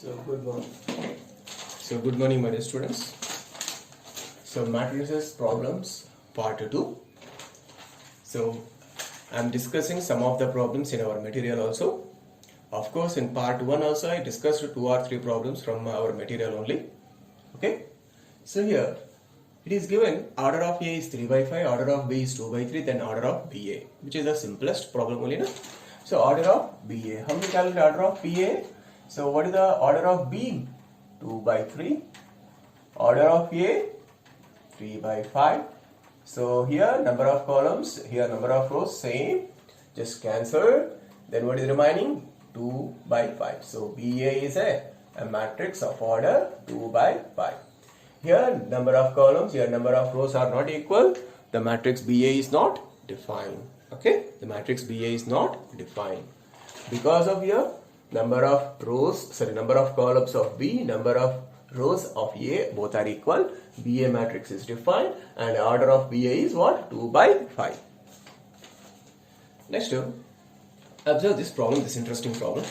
So good morning. Good morning, my dear students. So matrices problems part 2. So I am discussing some of the problems in our material also. Of course, in part 1 also I discussed 2 or 3 problems from our material only. Okay. So here it is given order of A is 3 by 5, order of B is 2 by 3, then order of BA, which is the simplest problem only. No? So order of BA. How many calculate order of BA? So what is the order of B? 2 by 3. Order of A? 3 by 5. So here number of columns, here number of rows, same. Just cancel. Then what is remaining? 2 by 5. So BA is a matrix of order 2 by 5. Here number of columns, here number of rows are not equal. The matrix BA is not defined. Okay, the matrix BA is not defined. Because of here number of rows, number of columns of B, number of rows of A, both are equal. BA matrix is defined and order of BA is what? 2 by 5. Next, observe this problem, this interesting problem.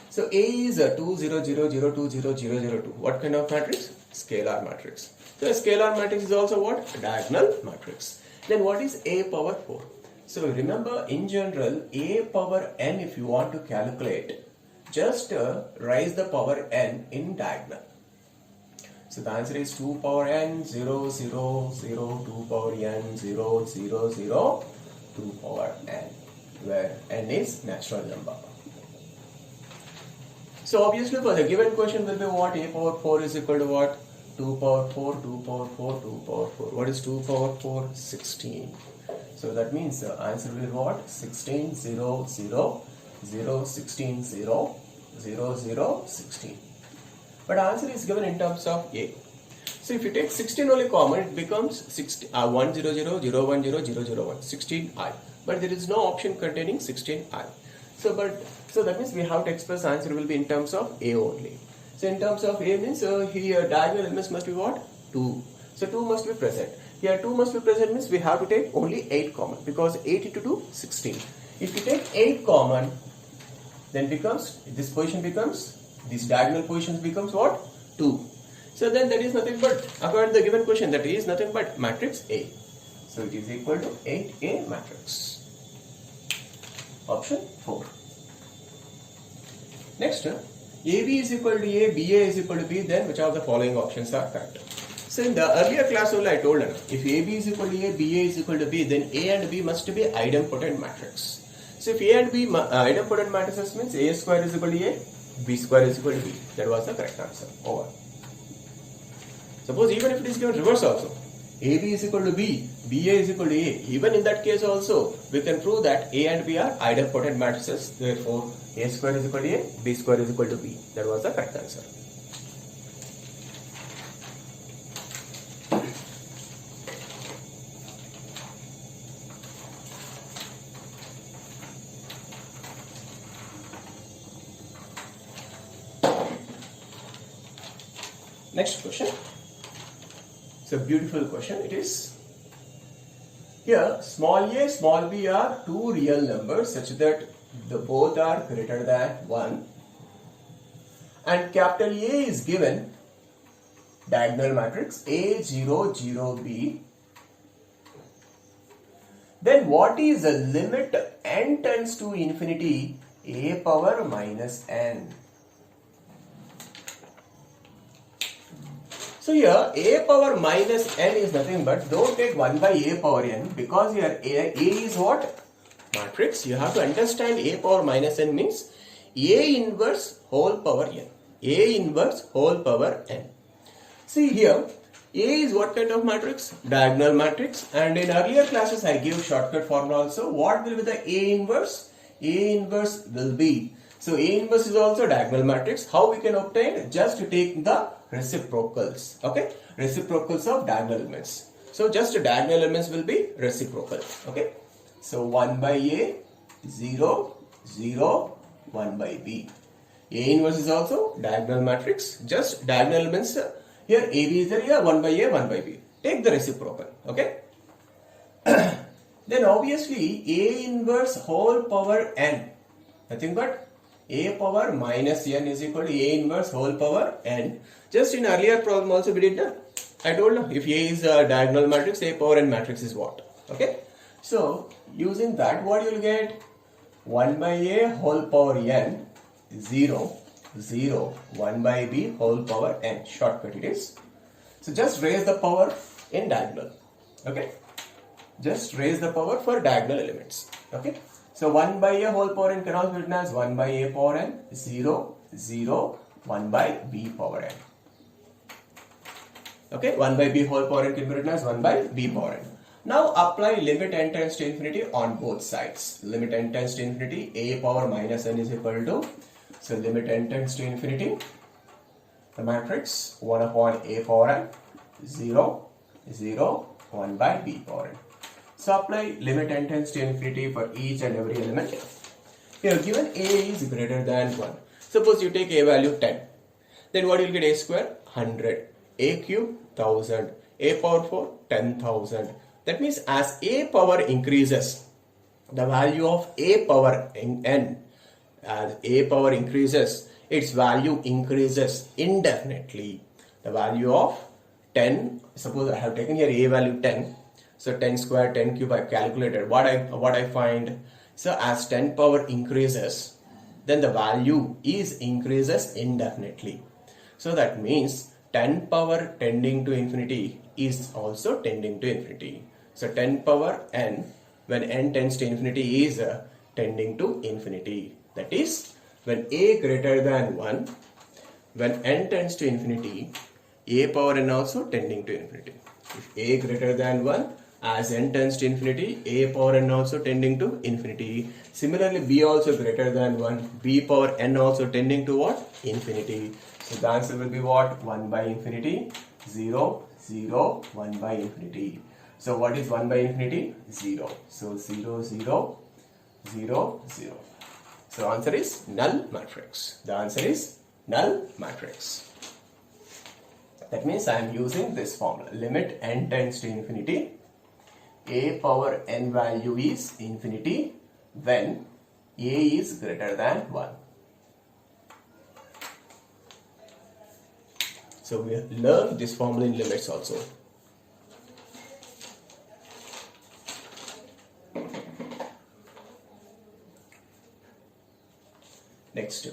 So A is 2 0 0 0 2 0 0 0 2. What kind of matrix? Scalar matrix. So a scalar matrix is also what? Diagonal matrix. Then what is A power 4? So remember, in general, A power n, if you want to calculate, just raise the power n in diagonal. So the answer is 2 power n 0 0 0 2 power n 0 0 0 2 power n, where n is natural number. So obviously for the given question will be what? A power 4 is equal to what? 2 power 4, 2 power 4, 2 power 4. What is 2 power 4? 16. So that means the answer will be what? 16 0 0 0 16 0 0 0 16. But answer is given in terms of A. So if you take 16 only common, it becomes 1 0 0 0 1 0 0 0 1 16i. But there is no option containing 16i. So that means we have to express answer will be in terms of A only. So in terms of A means here diagonal elements must be what? 2. So 2 must be present. Here 2 must be present means we have to take only 8 common, because 8 into 2 16. If you take 8 common, then this position becomes, this diagonal positions becomes what? 2. So then that is nothing but, according to the given question, that is nothing but matrix A. So it is equal to 8A matrix. Option 4. Next, AB is equal to A, BA is equal to B, then which of the following options are correct? So in the earlier class only I told you, if AB is equal to A, BA is equal to B, then A and B must be idempotent matrix. So if A and B idempotent matrices means A square is equal to A, B square is equal to B. That was the correct answer. Over. Suppose even if it is given reverse also, AB is equal to B, BA is equal to A, even in that case also, we can prove that A and B are idempotent matrices. Therefore, A square is equal to A, B square is equal to B. That was the correct answer. Next question. It's a beautiful question. It is here small a, small b are two real numbers such that the both are greater than 1, and capital A is given diagonal matrix A 0 0 B. Then what is the limit n tends to infinity A power minus n? So here A power minus n is nothing but, don't take 1 by A power n, because here A is what? Matrix. You have to understand A power minus n means A inverse whole power n. A inverse whole power n. See here, A is what kind of matrix? Diagonal matrix. And in earlier classes I gave shortcut formula also. What will be the A inverse? A inverse will be, so A inverse is also diagonal matrix. How we can obtain? Just to take the reciprocals. Okay, reciprocals of diagonal elements. So just diagonal elements will be reciprocal. Okay, so 1 by A, 0 0 1 by B. A inverse is also diagonal matrix. Just diagonal elements. Here AB is there, here 1 by A, 1 by B. Take the reciprocal. Okay. Then obviously A inverse whole power n, nothing but A power minus n is equal to A inverse whole power n. Just in earlier problem also we did that. I told you if A is a diagonal matrix, A power n matrix is what? Okay. So using that, what you will get? 1 by A whole power n, 0, 0, 1 by B whole power n. Shortcut it is. So just raise the power in diagonal. Okay. Just raise the power for diagonal elements. Okay. So 1 by A whole power n can also be written as 1 by A power n, 0, 0, 1 by B power n. Okay. 1 by B whole power n can be written as 1 by B power n. Now apply limit n tends to infinity on both sides. Limit n tends to infinity, A power minus n is equal to, so limit n tends to infinity, the matrix 1 upon A power n, 0, 0, 1 by B power n. So apply limit n tends to infinity for each and every element. Here given A is greater than 1. Suppose you take A value 10. Then what you will get? A square 100, A cube 1000, A power 4 10,000. That means as A power increases, the value of A power n, as A power increases, its value increases indefinitely. The value of 10, suppose I have taken here A value 10, so 10 square, 10 cube I calculated. What I find, so as 10 power increases, then the value increases indefinitely. So that means 10 power tending to infinity is also tending to infinity. So 10 power n, when n tends to infinity, is tending to infinity. That is, when A greater than 1, when n tends to infinity, A power n also tending to infinity. If A greater than 1, as n tends to infinity, A power n also tending to infinity. Similarly, B also greater than 1, B power n also tending to what? Infinity. So the answer will be what? 1 by infinity, 0, 0, 1 by infinity. So what is 1 by infinity? 0. So 0, 0, 0, 0. So answer is null matrix. The answer is null matrix. That means I am using this formula. Limit n tends to infinity. A power n value is infinity when A is greater than 1. So we have learned this formula in limits also. Next.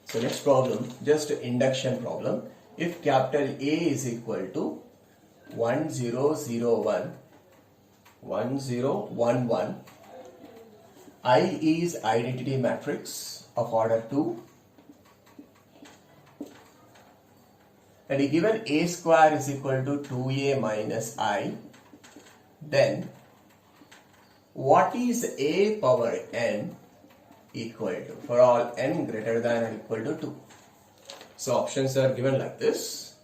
So next problem, just induction problem. If capital A is equal to 1001, 1011, I is identity matrix of order 2, and given A square is equal to 2A minus I, then what is A power n equal to for all n greater than or equal to 2? So options are given like this.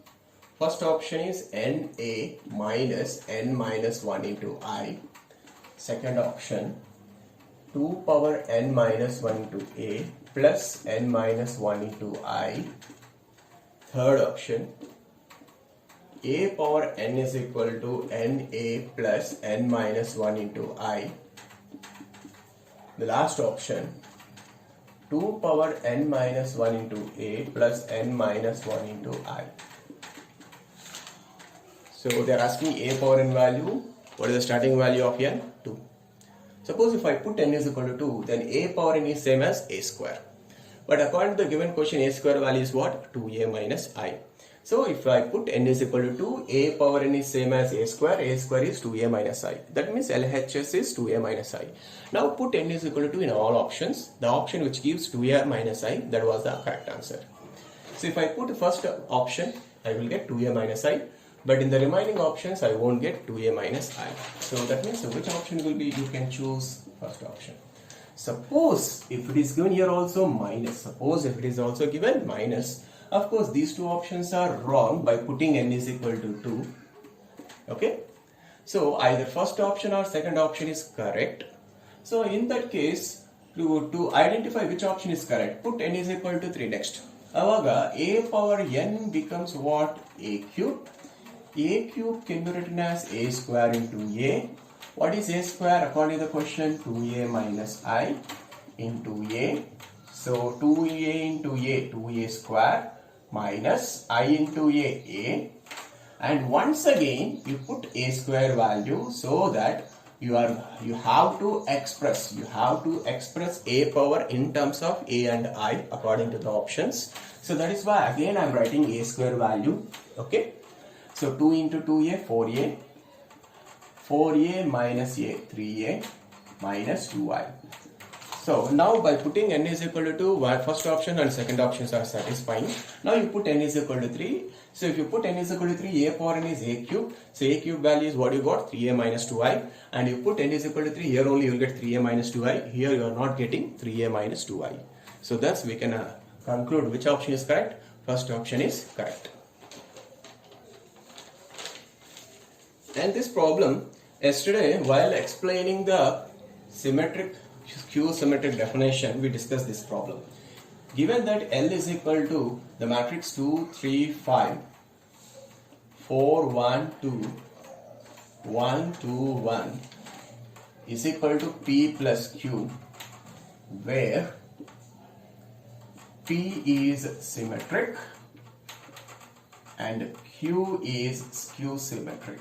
First option is NA minus n minus 1 into I. Second option 2 power n minus 1 into A plus n minus 1 into I. Third option A power n is equal to NA plus n minus 1 into I. The last option 2 power n minus 1 into A plus n minus 1 into I. So they are asking A power n value. What is the starting value of n? 2. Suppose if I put n is equal to 2, then A power n is same as A square. But according to the given question, A square value is what? 2A minus I. So if I put n is equal to 2, A power n is same as A square is 2A minus I. That means LHS is 2A minus I. Now put n is equal to 2 in all options. The option which gives 2A minus I, that was the correct answer. So if I put the first option, I will get 2A minus I. But in the remaining options, I won't get 2A minus I. So that means which option will be, you can choose first option. Suppose if it is given here also minus, suppose if it is also given minus, of course these two options are wrong by putting n is equal to 2. Okay. So either first option or second option is correct. So in that case, to identify which option is correct, put n is equal to 3 next. Avaga A power n becomes what? A cube. A cube can be written as A square into A. What is A square according to the question? 2A minus I into A. So 2A into A, 2A square minus I into A. And once again you put A square value so that you have to express A power in terms of A and I according to the options. So that is why again I am writing A square value. Okay. So 2 into 2A, 4A. 4A minus A, 3A minus 2I. So now by putting n is equal to 2, first option and second options are satisfying. Now you put n is equal to 3. So if you put n is equal to 3, A power n is A cube. So A cube value is what you got, 3A minus 2I. And you put n is equal to 3, here only you will get 3A minus 2I. Here you are not getting 3A minus 2I. So thus we can conclude which option is correct. First option is correct. And this problem, yesterday while explaining the Q-symmetric definition, we discussed this problem. Given that L is equal to the matrix 2, 3, 5, 4, 1, 2, 1, 2, 1 is equal to P plus Q, where P is symmetric and Q is skew symmetric.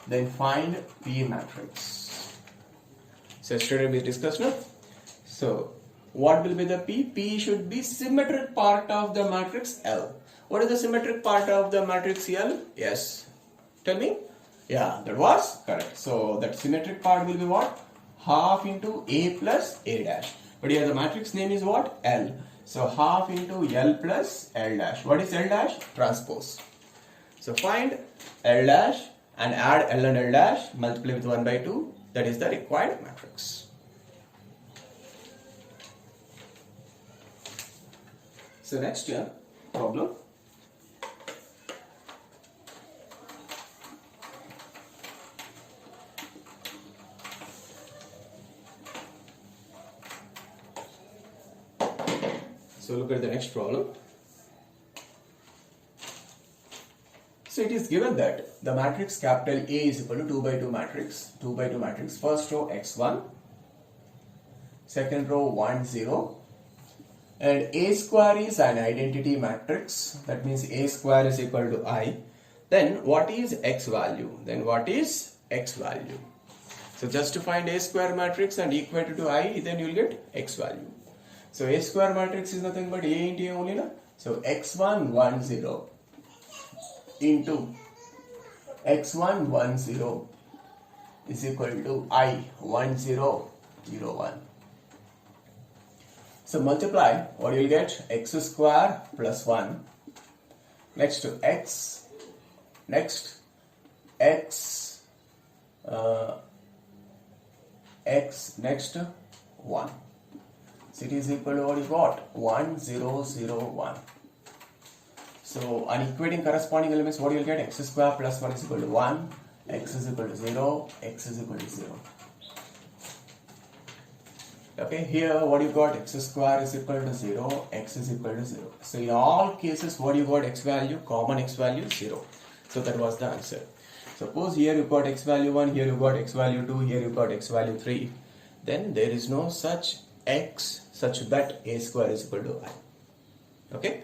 Then find P matrix. So yesterday we discussed, no? So what will be the P? P should be symmetric part of the matrix L. What is the symmetric part of the matrix L? Yes. Tell me. Yeah, that was correct. So that symmetric part will be what? Half into A plus A dash. But here the matrix name is what? L. So half into L plus L dash. What is L dash? Transpose. So find L dash and add L and L dash, multiply with 1 by 2. That is the required matrix. So next here, problem. So look at the next problem. So it is given that the matrix capital A is equal to 2 by 2 matrix. 2 by 2 matrix. First row x1, second row 1, 0. And A square is an identity matrix. That means A square is equal to I. Then what is x value? So just to find A square matrix and equate it to I, then you will get x value. So A square matrix is nothing but A into A only, na? So x1, 1, 0 into x1, 1, 0 is equal to I, 1, 0, 0, 1. So multiply, what you will get? X square plus 1. Next to x, next x, next 1. So it is equal to what is what? 1, 0, 0, 1. So on equating corresponding elements, what you will get? X square plus 1 is equal to 1, x is equal to 0, x is equal to 0. Okay, here what you got? X square is equal to 0, x is equal to 0. So in all cases, what you got? X value, common x value 0. So that was the answer. Suppose here you got x value 1, here you got x value 2, here you got x value 3. Then there is no such x such that A square is equal to I. Okay.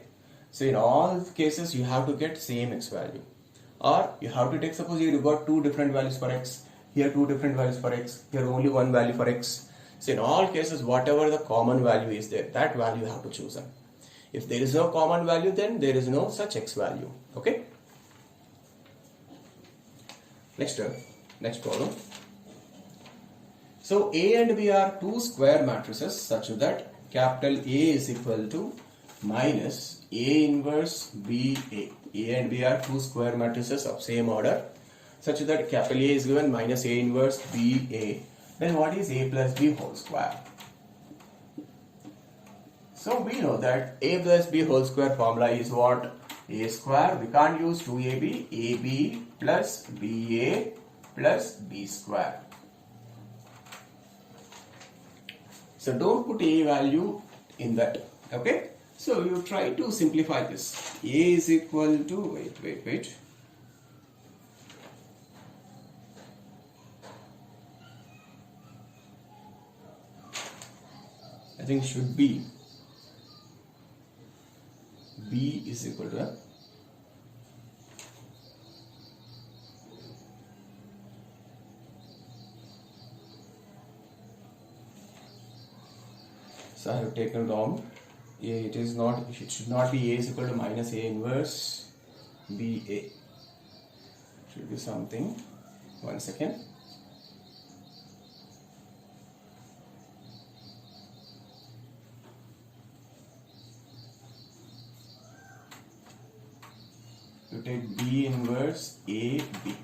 So in all cases, you have to get same x value. Or you have to take, suppose here you got two different values for x, here two different values for x, here only one value for x. So in all cases, whatever the common value is there, that value you have to choose. If there is no common value, then there is no such x value. Okay. Next problem. So A and B are two square matrices such that capital A is equal to minus A inverse BA. A and B are two square matrices of same order such that capital A is given minus A inverse BA. Then what is A plus B whole square? So we know that A plus B whole square formula is what? A square. We can't use 2AB. AB plus BA plus B square. So don't put A value in that. Okay. So you try to simplify this. A is equal to, wait. I think should be B is equal to so I have taken wrong. It should not be A is equal to minus A inverse B A. Should be something. 1 second. You take B inverse A B.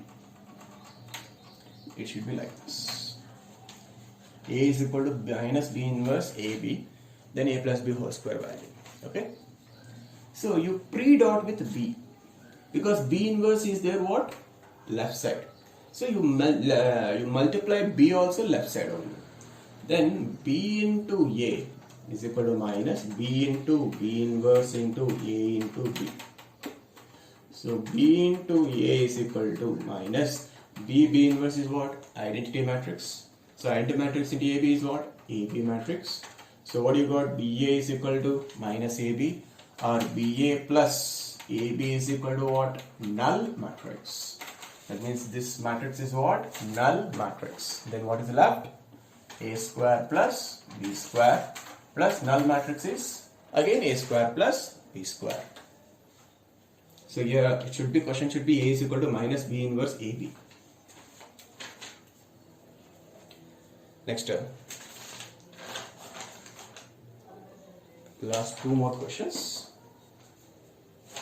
It should be like this. A is equal to minus B inverse AB, then A plus B whole square value. Okay. So you pre-dot with B because B inverse is there what? Left side. So you multiply B also left side only. Then B into A is equal to minus B into B inverse into A into B. So B into A is equal to minus B inverse is what? Identity matrix. So identity matrix into AB is what? AB matrix. So what you got? BA is equal to minus AB, or BA plus AB is equal to what? Null matrix. That means this matrix is what? Null matrix. Then what is left? A square plus B square plus null matrix is again A square plus B square. So here it should be, question should be A is equal to minus B inverse AB. Next term. Last two more questions.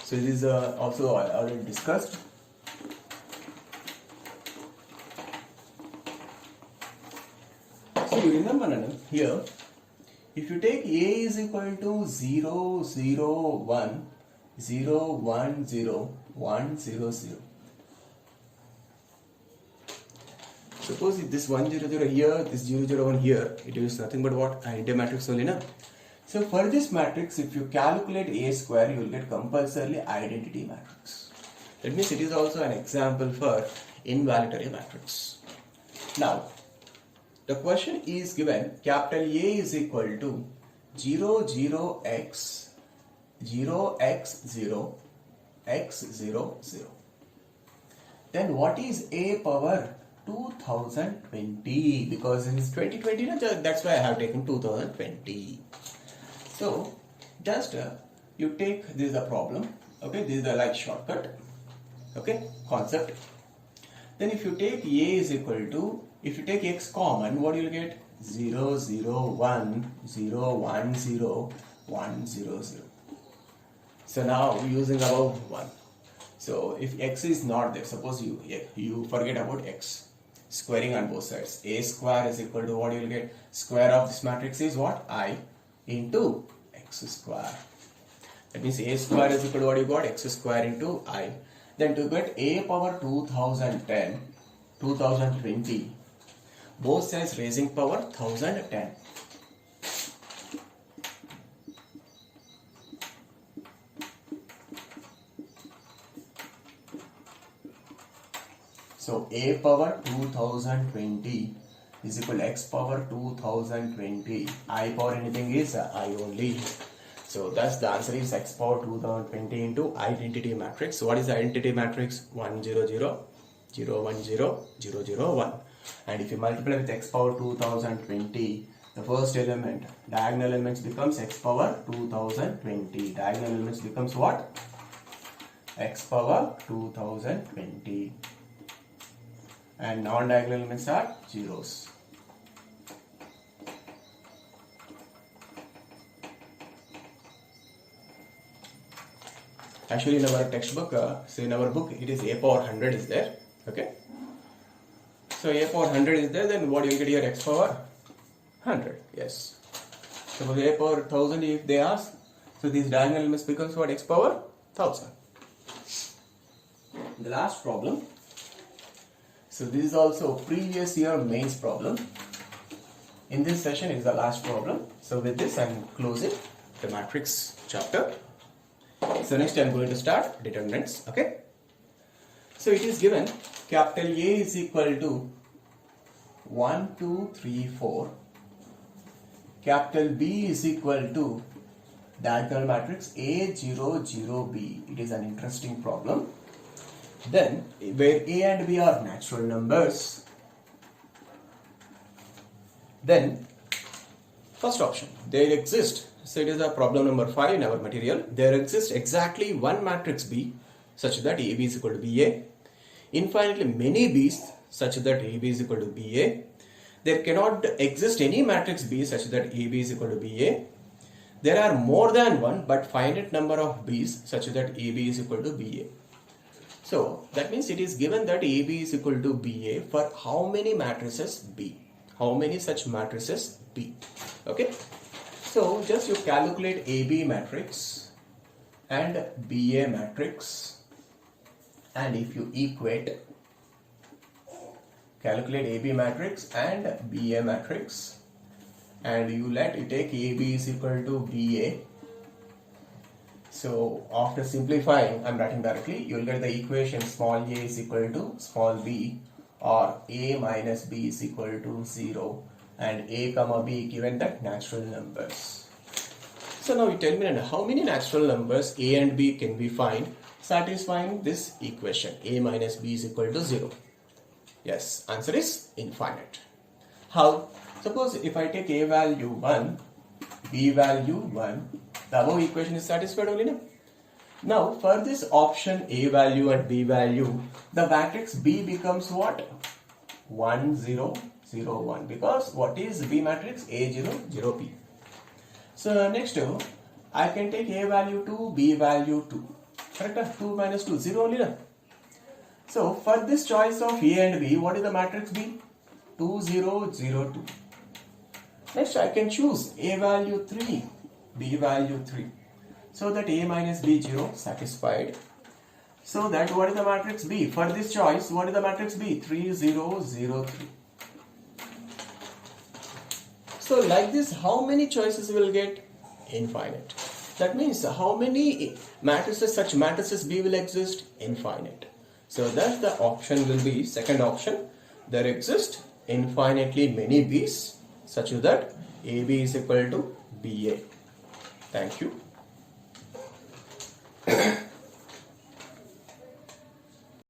So this is also already discussed. So you remember here, if you take A is equal to 0, 0, 1, 0, 1, 0, 1, 0, 0. Suppose if this 1, 0, 0 here, this 0, 0, 1 here, it is nothing but what? Identity matrix only, na? So for this matrix, if you calculate A square, you will get compulsorily identity matrix. That means it is also an example for invalidatory matrix. Now, the question is given, capital A is equal to 0, 0, x, 0, x, 0, x, 0, 0. Then what is A power 2020? Because it is 2020, that's why I have taken 2020. So just you take, this is the problem, okay, this is the like shortcut, okay, concept. Then if you take A is equal to, if you take x common, what you will get? 0, 0, 1, 0, 1, 0, 1, 0, 0. So now using above 1. So if x is not there, suppose you forget about x, squaring on both sides. A square is equal to what you will get? Square of this matrix is what? I into x square. That means A square is equal to what you got? X square into I. Then to get A power 2010, 2020, both sides raising power 1010. So A power 2020 is equal to x power 2020. I power anything is I only. So thus the answer is x power 2020 into identity matrix. So what is the identity matrix? 1 0 0 0 1 0 0 0 1. And if you multiply with x power 2020, the first element, diagonal elements becomes x power 2020. Diagonal elements becomes what? X power 2020. And non-diagonal elements are zeros. Actually in our textbook, so in our book it is A power 100 is there, okay. So A power 100 is there, then what you will get here? X power 100, yes. Suppose A power 1000 if they ask, so these diagonal elements becomes what? X power 1000. The last problem. So this is also previous year mains problem. In this session is the last problem. So with this I am closing the matrix. chapter. So next I am going to start determinants. Okay. So it is given capital A is equal to 1, 2, 3, 4. Capital B is equal to diagonal matrix A, 0, 0, B. It is an interesting problem. Then where A and B are natural numbers, then first option, there exist, so it is a problem number 5 in our material, there exists exactly one matrix B such that AB is equal to BA, infinitely many B's such that AB is equal to BA, there cannot exist any matrix B such that AB is equal to BA, there are more than one but finite number of B's such that AB is equal to BA. So that means it is given that AB is equal to BA for how many matrices B? How many such matrices B? Okay. So just you calculate AB matrix and BA matrix, and if you equate, calculate AB matrix and BA matrix, and you take AB is equal to BA. So after simplifying, I am writing directly, you will get the equation small a is equal to small b, or a minus b is equal to 0, and a comma b given that natural numbers. So now you tell me how many natural numbers a and b can be found satisfying this equation a minus b is equal to 0. Yes, answer is infinite. How? Suppose if I take a value 1, b value 1, the above equation is satisfied only now. Now for this option a value and b value, the matrix B becomes what? 1, 0, 0, 1, because what is B matrix? A, 0, 0, B. So next I can take a value 2, b value 2. Correct? 2 minus 2, 0 only now. So for this choice of A and B, what is the matrix B? 2, 0, 0, 2. Next I can choose a value 3, b value 3. So that A minus B 0 satisfied. So that what is the matrix B? For this choice, what is the matrix B? 3, 0, 0, 3. So like this, how many choices will get? Infinite. That means how many matrices, such matrices B will exist? Infinite. So that the option will be second option. There exist infinitely many B's such that AB is equal to BA. Thank you.